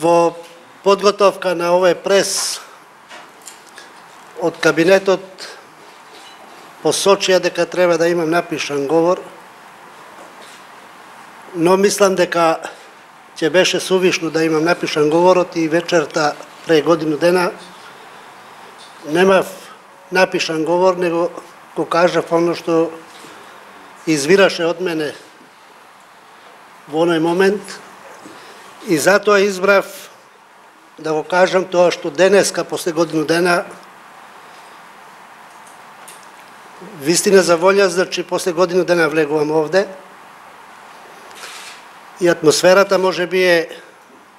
Во подготовка на овој прес од кабинетот посочија дека треба да имам напишан говор, но мислам дека ќе беше сувишно да имам напишан говорот и вечерта пред годину дена немав напишан говор, него го кажав оно што извираше од мене во оној момент и затоа избрав да го кажам тоа што денеска, после годину дена, вистина за волја, значи после годину дена влегувам овде и атмосферата може би е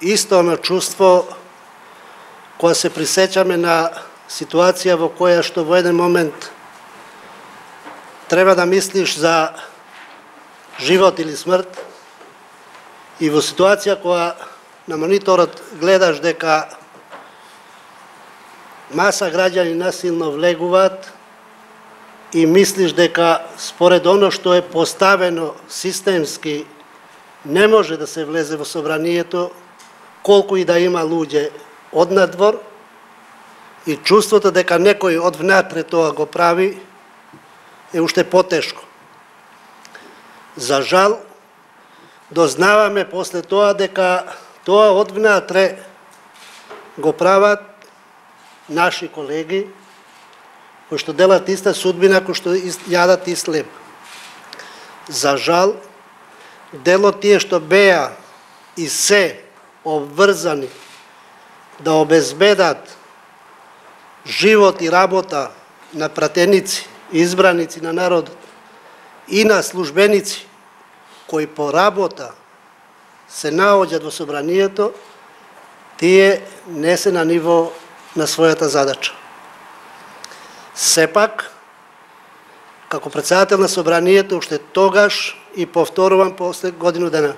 исто на чувство кога се присеќаме на ситуација во која што во еден момент треба да мислиш за живот или смрт и во ситуација кога на мониторот гледаш дека маса граѓани насилно влегуваат и мислиш дека според оно што е поставено системски не може да се влезе во собранието, колку и да има луѓе од надвор, и чувството дека некој од внатре тоа го прави е уште потешко. За жал, дознаваме после тоа дека тоа од внатре го прават наши колеги кои што делат иста судбина, кои што јадат ист леб. За жал, дел од тие што беа и се обврзани да обезбедат живот и работа на пратеници, избраници на народот и на службеници кои по работа се наоѓаат во собранието, тие не се на ниво на својата задача. Сепак, како председател на собранието, уште тогаш и повторувам после годину дена,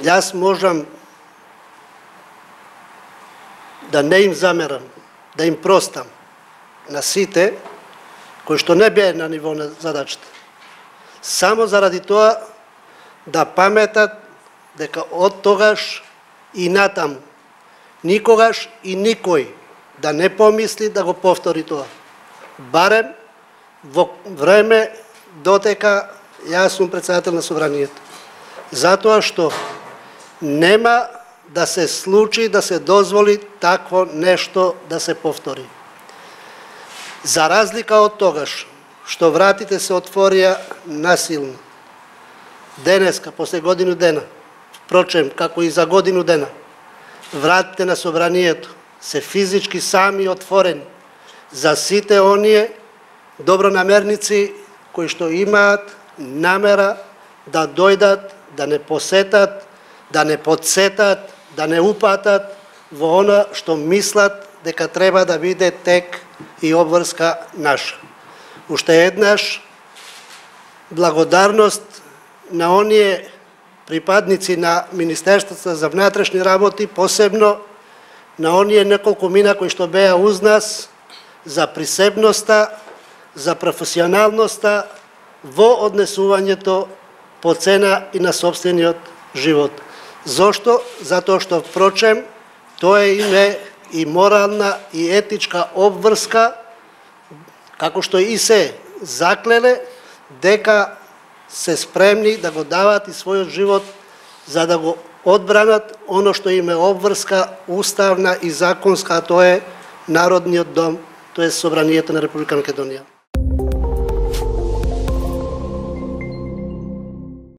јас можам да не им замерам, да им простам на сите кои што не беа на ниво на задачата. Само заради тоа да паметат дека од тогаш и натаму никогаш и никој да не помисли да го повтори тоа. Барем во време дотека јас сум председател на собранието. Затоа што нема да се случи, да се дозволи такво нешто да се повтори. За разлика од тогаш, што вратите се отворија насилно, денеска, после годину дена, впрочем, како и за годину дена, вратите на собранието се физички сами отворени за сите оние добронамерници кои што имаат намера да дојдат, да не посетат, да не подсетат, да не упатат во она што мислат дека треба да биде тек и обврска наша. Уште еднаш благодарност на оние припадници на Министерството за внатрешни работи, посебно на оние неколку мина кои што беа уз нас, за присебноста, за професионалноста во однесувањето по цена и на собствениот живот. Зошто? Затоа што, впрочем, тоа име и морална и етичка обврска, како што и се заклеле, дека се спремни да го дават и својот живот за да го одбранат оно што им е обврска уставна и законска, а тоа е Народниот дом, тоа е Собранието на Република Македонија.